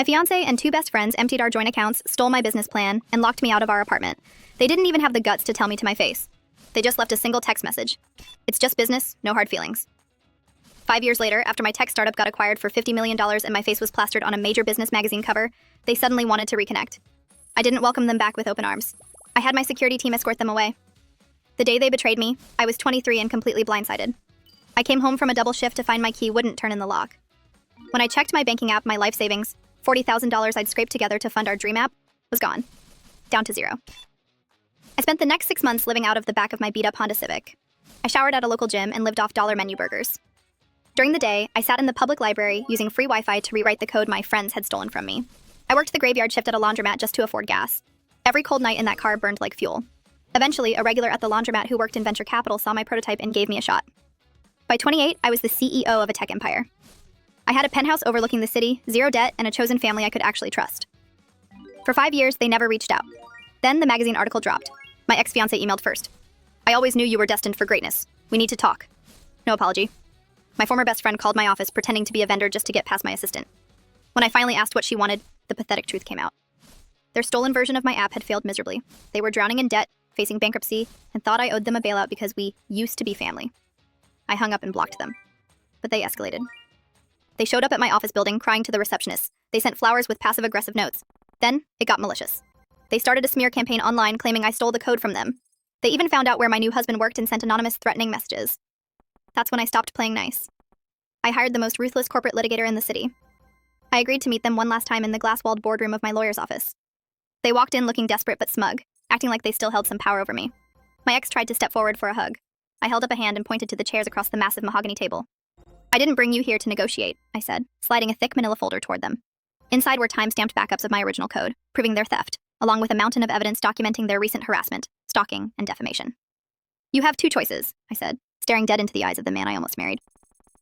My fiancé and two best friends emptied our joint accounts, stole my business plan, and locked me out of our apartment. They didn't even have the guts to tell me to my face. They just left a single text message. It's just business, no hard feelings. 5 years later, after my tech startup got acquired for $50 million and my face was plastered on a major business magazine cover, they suddenly wanted to reconnect. I didn't welcome them back with open arms. I had my security team escort them away. The day they betrayed me, I was 23 and completely blindsided. I came home from a double shift to find my key wouldn't turn in the lock. When I checked my banking app, my life savings, $40,000 I'd scraped together to fund our dream app, was gone. Down to zero. I spent the next 6 months living out of the back of my beat-up Honda Civic. I showered at a local gym and lived off dollar menu burgers. During the day, I sat in the public library using free Wi-Fi to rewrite the code my friends had stolen from me. I worked the graveyard shift at a laundromat just to afford gas. Every cold night in that car burned like fuel. Eventually, a regular at the laundromat who worked in venture capital saw my prototype and gave me a shot. By 28, I was the CEO of a tech empire. I had a penthouse overlooking the city, zero debt, and a chosen family I could actually trust. For 5 years, they never reached out. Then the magazine article dropped. My ex-fiancé emailed first. I always knew you were destined for greatness. We need to talk. No apology. My former best friend called my office pretending to be a vendor just to get past my assistant. When I finally asked what she wanted, the pathetic truth came out. Their stolen version of my app had failed miserably. They were drowning in debt, facing bankruptcy, and thought I owed them a bailout because we used to be family. I hung up and blocked them. But they escalated. They showed up at my office building crying to the receptionist. They sent flowers with passive-aggressive notes. Then, it got malicious. They started a smear campaign online claiming I stole the code from them. They even found out where my new husband worked and sent anonymous threatening messages. That's when I stopped playing nice. I hired the most ruthless corporate litigator in the city. I agreed to meet them one last time in the glass-walled boardroom of my lawyer's office. They walked in looking desperate but smug, acting like they still held some power over me. My ex tried to step forward for a hug. I held up a hand and pointed to the chairs across the massive mahogany table. I didn't bring you here to negotiate, I said, sliding a thick manila folder toward them. Inside were time-stamped backups of my original code, proving their theft, along with a mountain of evidence documenting their recent harassment, stalking, and defamation. You have 2 choices, I said, staring dead into the eyes of the man I almost married.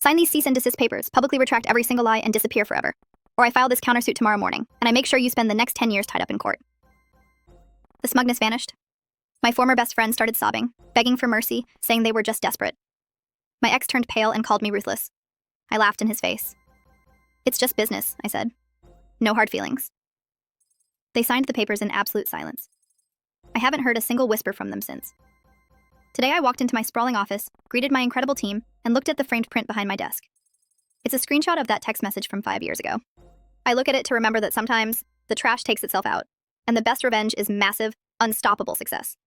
Sign these cease and desist papers, publicly retract every single lie, and disappear forever. Or I file this countersuit tomorrow morning, and I make sure you spend the next 10 years tied up in court. The smugness vanished. My former best friend started sobbing, begging for mercy, saying they were just desperate. My ex turned pale and called me ruthless. I laughed in his face. It's just business, I said. No hard feelings. They signed the papers in absolute silence. I haven't heard a single whisper from them since. Today I walked into my sprawling office, greeted my incredible team, and looked at the framed print behind my desk. It's a screenshot of that text message from 5 years ago. I look at it to remember that sometimes the trash takes itself out, and the best revenge is massive, unstoppable success.